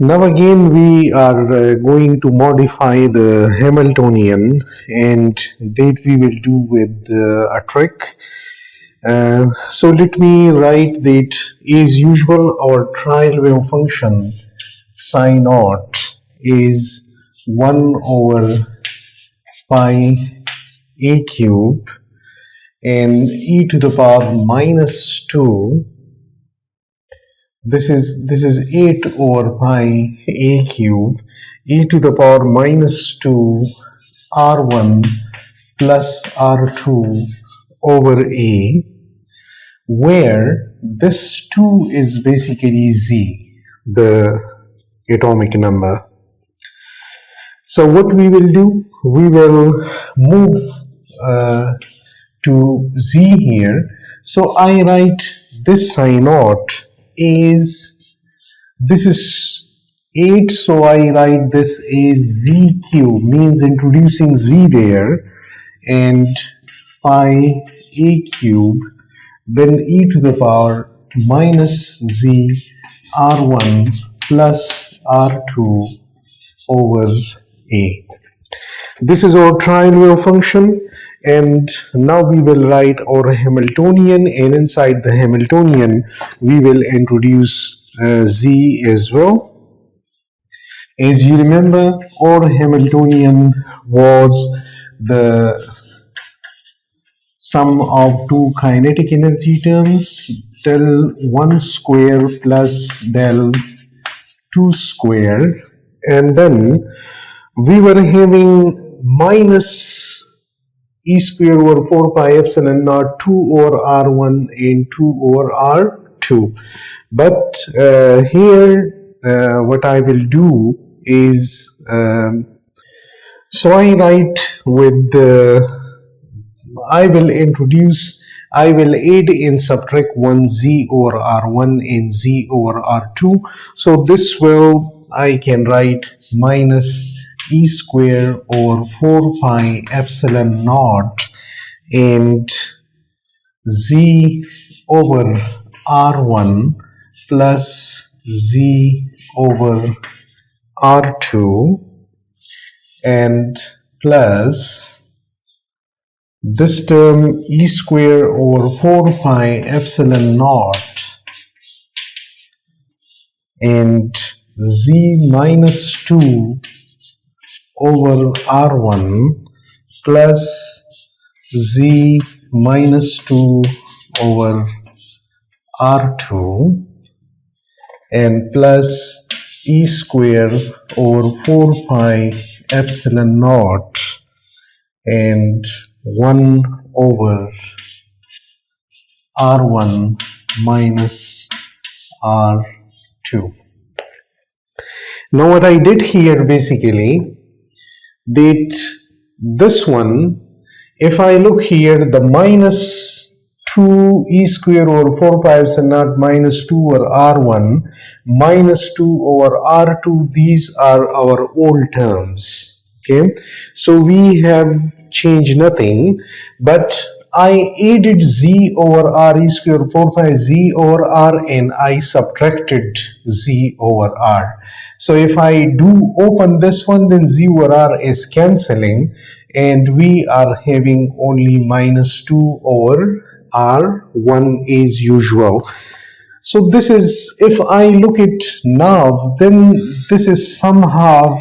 Now again we are going to modify the Hamiltonian, and that we will do with a trick. So let me write that as usual our trial wave function psi naught is 1 over pi a cube and e to the power minus 2. This is 8 over pi a cube e to the power minus 2 r1 plus r2 over a, where this 2 is basically z, the atomic number. So what we will do, we will move to z here. So I write this psi naught is, this is 8, so I write this as z cube, means introducing z there, and pi a cube, then e to the power minus z r1 plus r2 over a. This is our trial wave function, and now we will write our Hamiltonian, and inside the Hamiltonian we will introduce z as well. As you remember, our Hamiltonian was the sum of two kinetic energy terms, del 1 square plus del 2 square, and then we were having minus e square over 4 pi epsilon naught 2 over r1 and 2 over r2. But here what I will do is, so I write with I will add and subtract 1 z over r1 and z over r2. So this will, I can write minus e square over 4 pi epsilon naught and z over r1 plus z over r2 and plus this term e square over 4 pi epsilon naught and z minus 2 over r1 plus z minus 2 over r2 and plus e square over 4 pi epsilon naught and 1 over r1 minus r2. Now what I did here basically, that this one, if I look here, the minus 2 e square over 4 pi epsilon naught minus 2 over r1 minus 2 over r2, these are our old terms. Okay, so we have changed nothing, but I added z over r e square 4 pi z over r and I subtracted z over r. So if I do open this one, then z over r is cancelling and we are having only minus 2 over r1 as usual. So this is, if I look at now, then this is somehow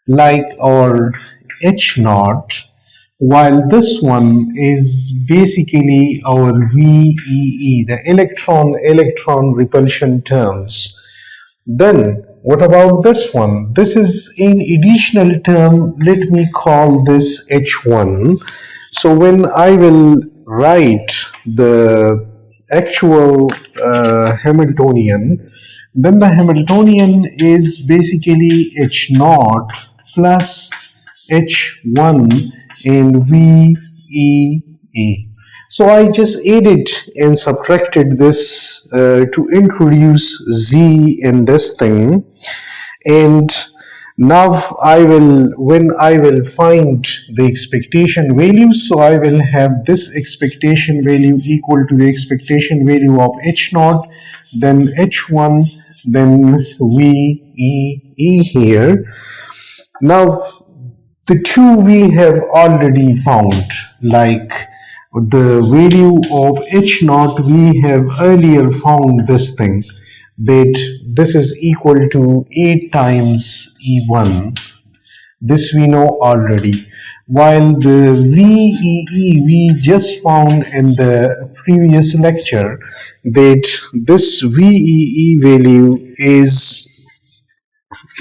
like our H naught, while this one is basically our VEE, the electron-electron repulsion terms. Then what about this one? This is an additional term, let me call this H1. So when I will write the actual Hamiltonian, then the Hamiltonian is basically H naught plus H1 and VEE. So I just added and subtracted this to introduce z in this thing, and now when I will find the expectation value, so I will have this expectation value equal to the expectation value of H naught, then H1 then VEE here. Now the two we have already found, like the value of H naught, we have earlier found this thing, that this is equal to 8 times E1. This we know already. While the VEE we just found in the previous lecture, that this VEE value is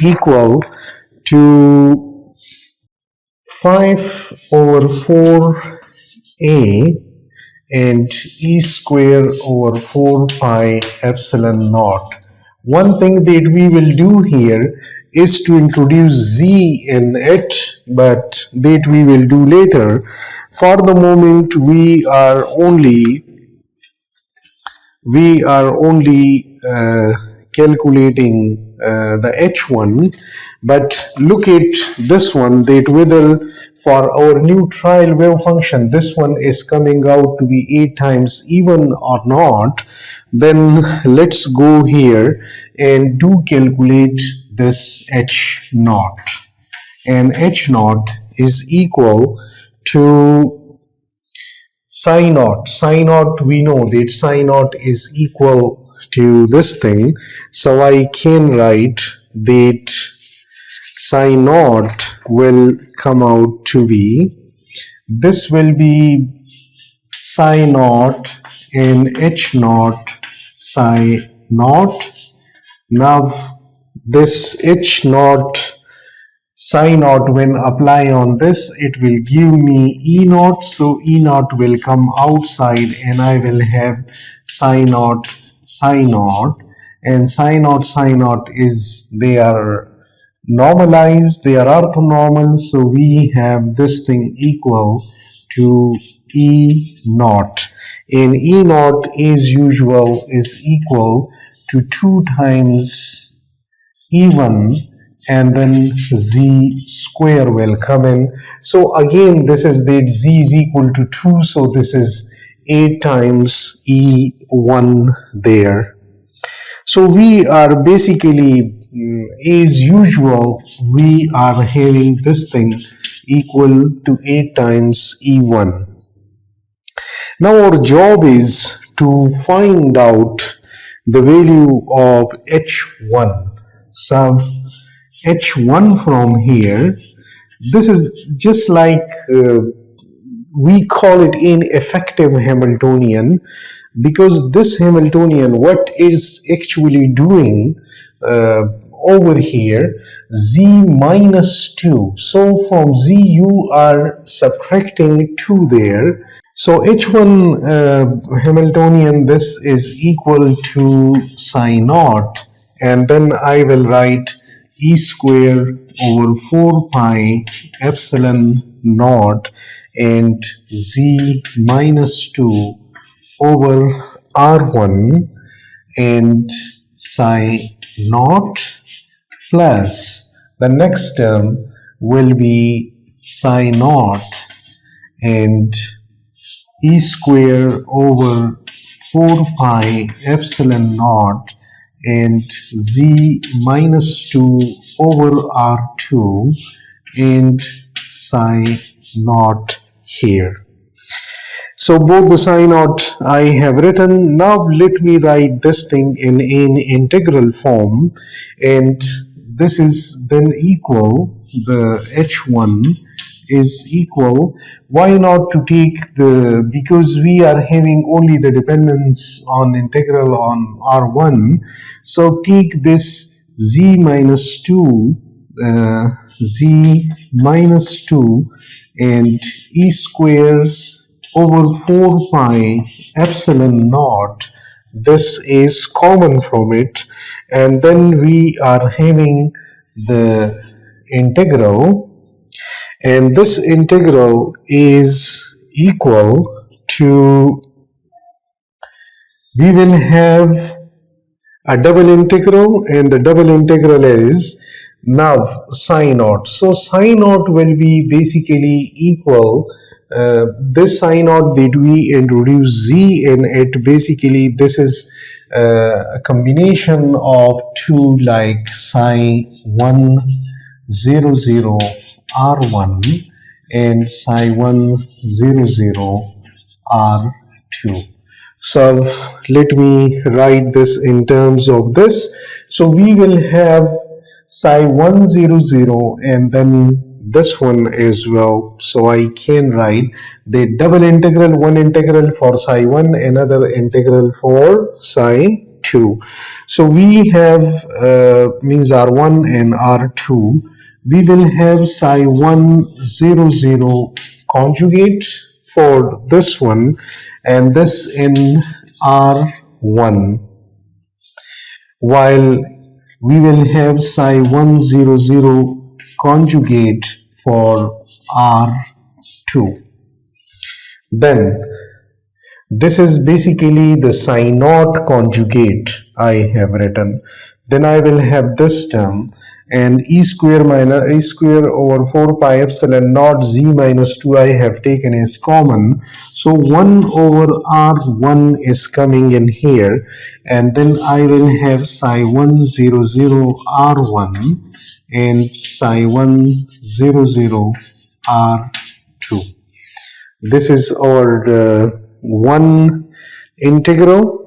equal to 5/4A and E square over 4 pi epsilon naught. One thing that we will do here is to introduce Z in it, but that we will do later. For the moment, we are only calculating the H1, but look at this one, that whether for our new trial wave function this one is coming out to be 8 times even or not. Then let's go here and do calculate this H naught, and H naught is equal to psi naught. Psi naught, we know that psi naught is equal to this thing, so I can write that psi naught will come out to be, this will be psi naught and H naught psi naught. Now this H naught psi naught, when apply on this, it will give me E naught, so E naught will come outside and I will have psi naught psi naught, and psi naught is, they are normalized, they are orthonormal, so we have this thing equal to E naught, and E naught as usual is equal to 2 times E1, and then Z square will come in. So again, this is that Z is equal to 2, so this is 8 times E1 there. So we are basically, as usual, we are having this thing equal to 8 times E1. Now our job is to find out the value of H1. So H1 from here, this is just like we call it ineffective Hamiltonian, because this Hamiltonian, what is actually doing over here, Z minus 2. So from Z you are subtracting 2 there. So H1 Hamiltonian, this is equal to psi naught, and then I will write E square over 4 pi epsilon naught and Z minus 2 over R1 and psi naught, plus the next term will be psi naught and E square over 4 pi epsilon naught and Z minus 2 over R2 and psi naught here. So both the psi naught I have written. Now let me write this thing in an integral form, and this is then equal, the H1 is equal, why not to take the, because we are having only the dependence on integral on R1, so take this Z minus 2 and E square over 4 pi epsilon naught, this is common from it, and then we are having the integral, and this integral is equal to, we will have a double integral, and the double integral is now psi naught. So psi naught will be basically equal this psi naught that we introduce z in it, basically this is a combination of two, like psi 1 0 0 r1 and psi 1 0 0 r2. So let me write this in terms of this. So we will have psi 1 0 0 and then this one as well. So I can write the double integral, one integral for psi 1, another integral for psi 2. So we have means r1 and r2. We will have psi 1 0 0 conjugate for this one, and this in r1, while we will have psi 1 0 0 conjugate for r2. Then this is basically the psi naught conjugate I have written. Then I will have this term, and e square over 4 pi epsilon naught z minus 2 I have taken as common. So 1 over r1 is coming in here, and then I will have psi 1 0 0 r1 and psi 1 0 0 r2. This is our one integral,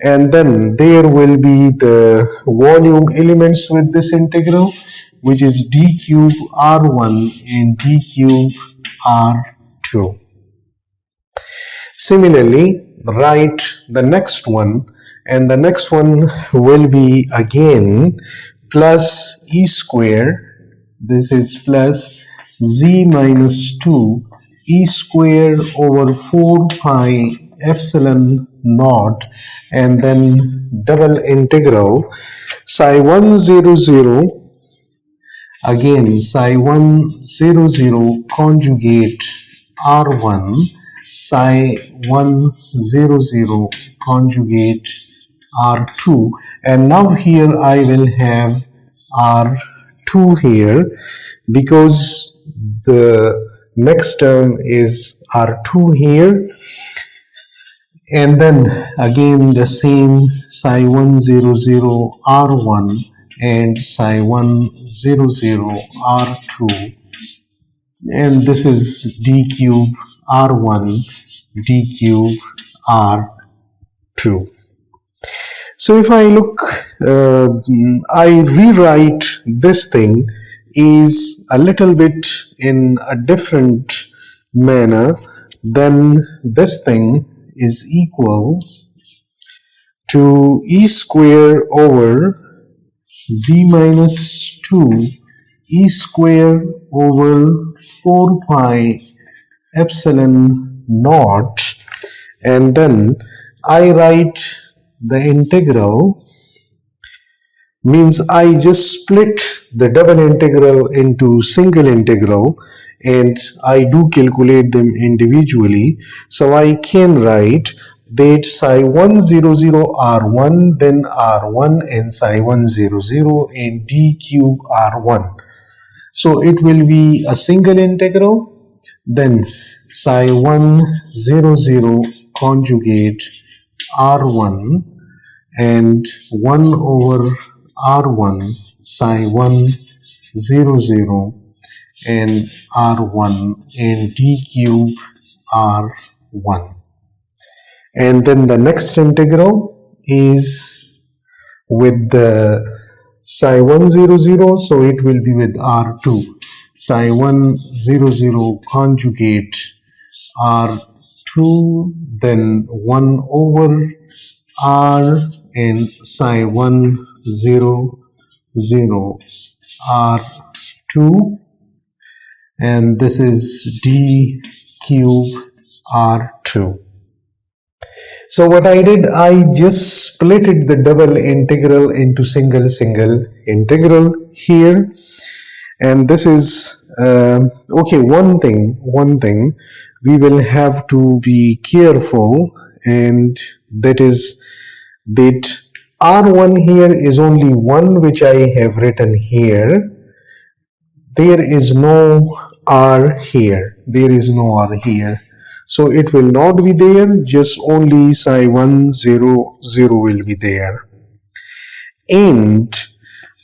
and then there will be the volume elements with this integral, which is d cube r1 and d cube r2. Similarly, write the next one, and the next one will be again plus e square, this is plus z minus 2 e square over 4 pi epsilon naught, and then double integral psi 1 0 0, again psi 1 0 0 conjugate r1, psi 1 0 0 conjugate r2, and now here I will have r2 here because the next term is r2 here, and then again the same psi 1 0 0 r1 and psi 1 0 0 r2, and this is d cube r1 d cube r2. So if I look, I rewrite this thing is a little bit in a different manner. Then this thing is equal to e square over z minus 2 e square over 4 pi epsilon naught, and then I write the integral, means I just split the double integral into single integral and I do calculate them individually. So I can write that psi 1 0 0 r1, then r1 and psi 1 0 0 and d cube r1. So it will be a single integral, then psi 1 0 0 conjugate r1 and 1 over r1 psi 1 0 0 and r1 and d cube r1, and then the next integral is with the psi 1 0 0, so it will be with r2 psi 1 0 0 conjugate r2, then 1 over r and psi 1 0 0 r2, and this is d cube r2. So what I did, I just split it the double integral into single integral here, and this is okay. One thing we will have to be careful, and that is that r1 here is only 1, which I have written here. There is no R here. There is no R here. So it will not be there, just only psi 1, 0, 0 will be there. And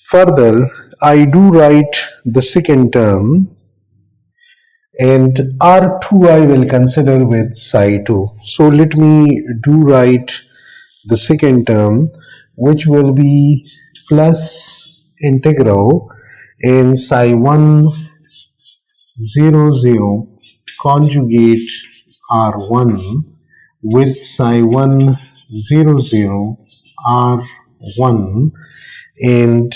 further, I do write the second term, and R2 I will consider with psi 2. So let me do write the second term, which will be plus integral in psi 1, 0, 0 conjugate R1 with psi 1, 0, 0 R1, and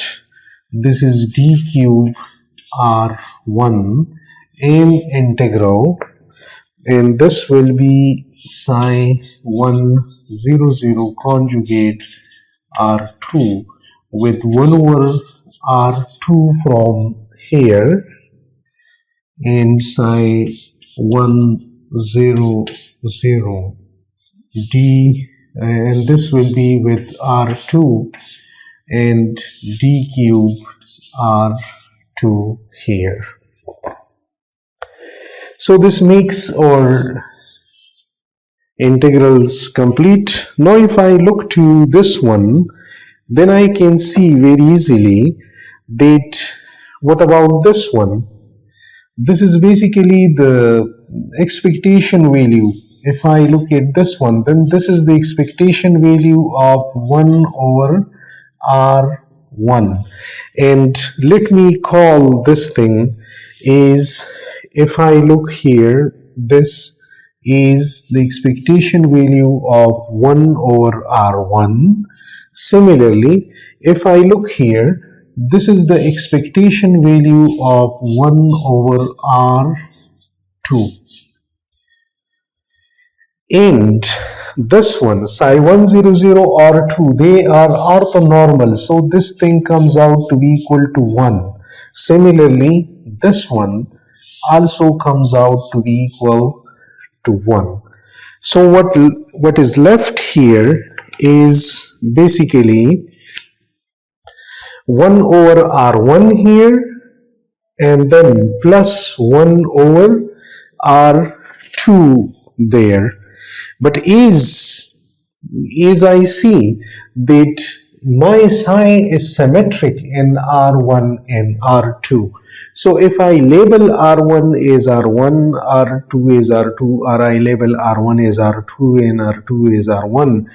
this is d cube R1 in integral, and this will be psi 1, 0, 0 conjugate R2 with 1 over R2 from here, and psi 1, 0, 0 d, and this will be with R2 and d cube R2 here. So this makes our integrals complete. Now if I look to this one, then I can see very easily that what about this one? This is basically the expectation value. If I look at this one, then this is the expectation value of 1 over R1. And let me call this thing is, if I look here, this is the expectation value of 1 over R1. Similarly, if I look here, this is the expectation value of 1 over R2. And this one, psi 1, 0, 0 R2, they are orthonormal. So this thing comes out to be equal to 1. Similarly, this one also comes out to be equal to 1. So what is left here is basically 1 over R1 here, and then plus 1 over R2 there. But as I see that my psi is symmetric in R1 and R2. So if I label R1 as R1, R2 as R2, or I label R1 as R2 and R2 as R1,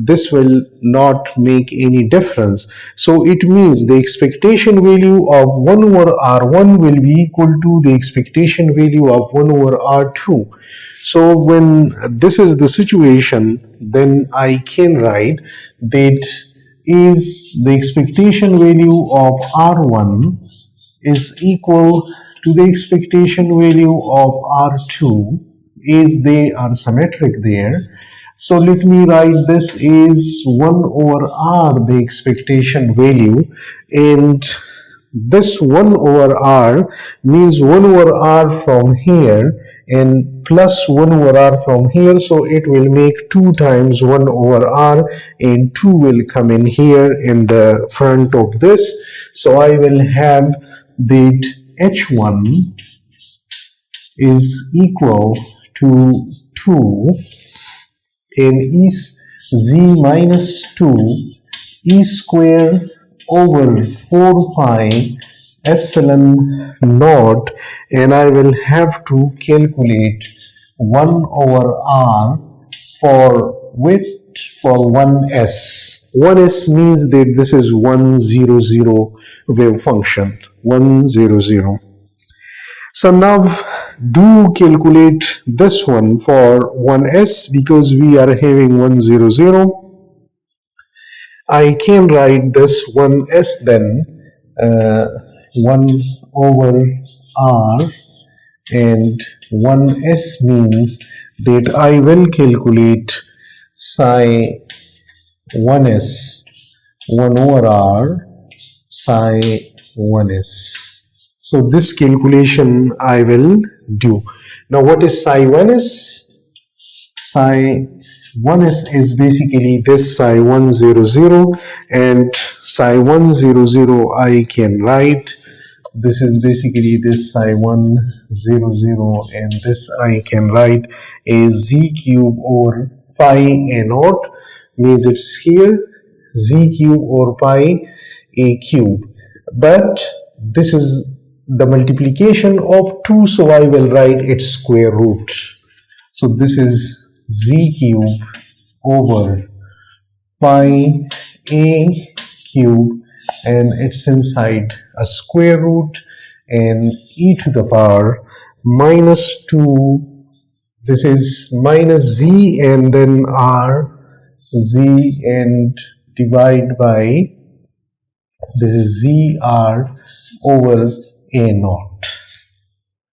this will not make any difference. So it means the expectation value of 1 over R1 will be equal to the expectation value of 1 over R2. So when this is the situation, then I can write that is the expectation value of R1 is equal to the expectation value of R2, as they are symmetric there. So let me write this is 1 over R, the expectation value, and this 1 over R means 1 over R from here and plus 1 over R from here, so it will make 2 times 1 over R, and 2 will come in here in the front of this. So I will have that H1 is equal to 2 in E z minus 2 E square over 4 pi epsilon naught, and I will have to calculate 1 over R for width for 1s. 1s means that this is 1, 0, 0 wave function, 1, 0, 0. So now do calculate this one for 1s, because we are having 1, 0, 0. I can write this 1s then 1 over R, and 1s means that I will calculate psi 1s 1 over R psi 1s. So this calculation I will do. Now what is psi 1s? Psi 1s is basically this psi 1, 0, 0, and psi 1, 0, 0 I can write this is basically this I100, and this I can write as z cube over pi a naught, means it's here z cube over pi a cube, but this is the multiplication of 2, so I will write its square root. So this is z cube over pi a cube, and it's inside a square root, and e to the power minus 2, this is minus z and then r, z and divide by, this is z r over a naught.